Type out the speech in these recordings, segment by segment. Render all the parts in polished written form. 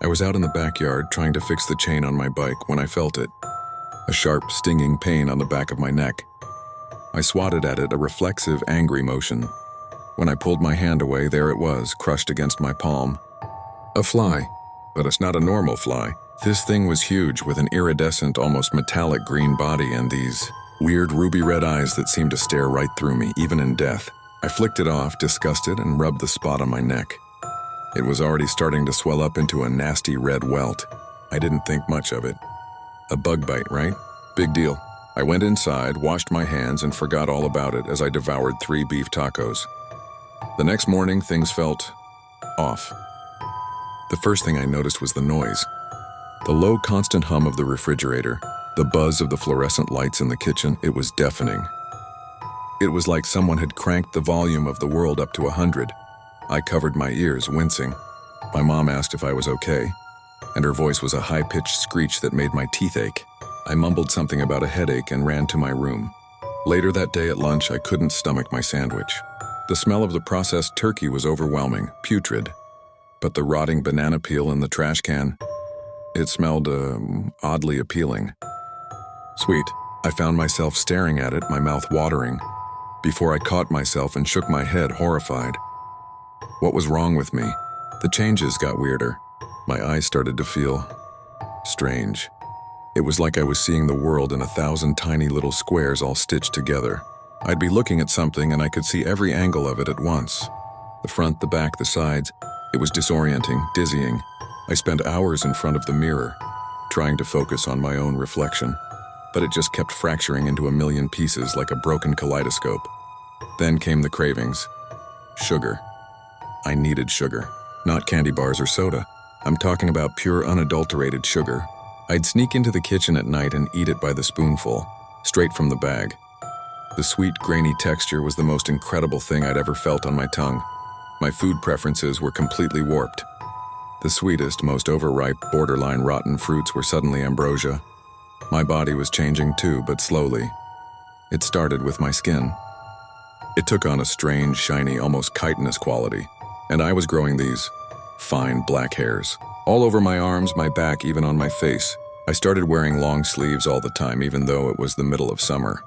was out in the backyard trying to fix the chain on my bike when I felt it. A sharp, stinging pain on the back of my neck. I swatted at it, a reflexive, angry motion. When I pulled my hand away, there it was, crushed against my palm. A fly, but it's not a normal fly. This thing was huge, with an iridescent, almost metallic green body and these weird ruby red eyes that seemed to stare right through me, even in death. I flicked it off, disgusted, and rubbed the spot on my neck. It was already starting to swell up into a nasty red welt. I didn't think much of it. A bug bite, right? Big deal. I went inside, washed my hands, and forgot all about it as I devoured 3 beef tacos. The next morning, things felt off. The first thing I noticed was the noise. The low, constant hum of the refrigerator, the buzz of the fluorescent lights in the kitchen, it was deafening. It was like someone had cranked the volume of the world up to 100. I covered my ears, wincing. My mom asked if I was okay, and her voice was a high-pitched screech that made my teeth ache. I mumbled something about a headache and ran to my room. Later that day at lunch, I couldn't stomach my sandwich. The smell of the processed turkey was overwhelming, putrid. But the rotting banana peel in the trash can, it smelled oddly appealing. Sweet. I found myself staring at it, my mouth watering, before I caught myself and shook my head, horrified. What was wrong with me? The changes got weirder. My eyes started to feel strange. It was like I was seeing the world in 1,000 tiny little squares all stitched together. I'd be looking at something and I could see every angle of it at once. The front, the back, the sides. It was disorienting, dizzying. I spent hours in front of the mirror, trying to focus on my own reflection, but it just kept fracturing into a million pieces like a broken kaleidoscope. Then came the cravings. Sugar. I needed sugar. Not candy bars or soda. I'm talking about pure, unadulterated sugar. I'd sneak into the kitchen at night and eat it by the spoonful, straight from the bag. The sweet, grainy texture was the most incredible thing I'd ever felt on my tongue. My food preferences were completely warped. The sweetest, most overripe, borderline rotten fruits were suddenly ambrosia. My body was changing too, but slowly. It started with my skin. It took on a strange, shiny, almost chitinous quality, and I was growing these fine black hairs. All over my arms, my back, even on my face. I started wearing long sleeves all the time, even though it was the middle of summer.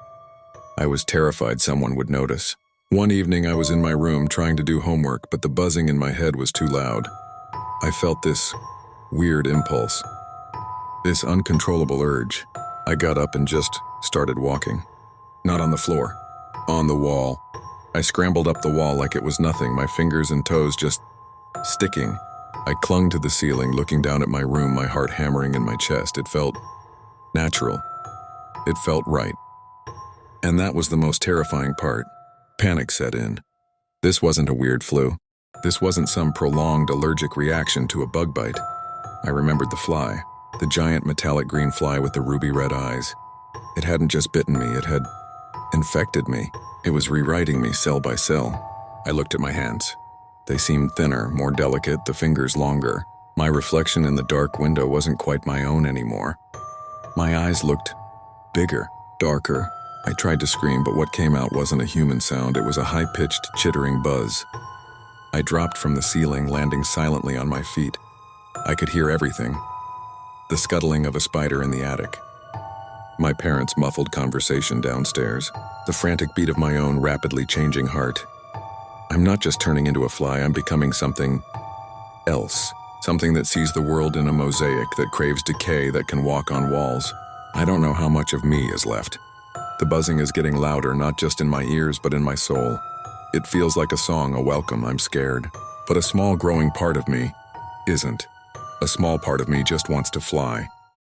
I was terrified someone would notice. One evening I was in my room trying to do homework, but the buzzing in my head was too loud. I felt this weird impulse, this uncontrollable urge. I got up and just started walking. Not on the floor, on the wall. I scrambled up the wall like it was nothing, my fingers and toes just sticking. I clung to the ceiling, looking down at my room, my heart hammering in my chest. It felt natural. It felt right. And that was the most terrifying part. Panic set in. This wasn't a weird flu. This wasn't some prolonged allergic reaction to a bug bite. I remembered the fly, the giant metallic green fly with the ruby red eyes. It hadn't just bitten me, it had infected me. It was rewriting me cell by cell. I looked at my hands. They seemed thinner, more delicate, the fingers longer. My reflection in the dark window wasn't quite my own anymore. My eyes looked bigger, darker. I tried to scream, but what came out wasn't a human sound. It was a high-pitched, chittering buzz. I dropped from the ceiling, landing silently on my feet. I could hear everything. The scuttling of a spider in the attic. My parents' muffled conversation downstairs. The frantic beat of my own rapidly changing heart. I'm not just turning into a fly, I'm becoming something else. Something that sees the world in a mosaic, that craves decay, that can walk on walls. I don't know how much of me is left. The buzzing is getting louder, not just in my ears, but in my soul. It feels like a song, a welcome. I'm scared. But a small growing part of me isn't. A small part of me just wants to fly.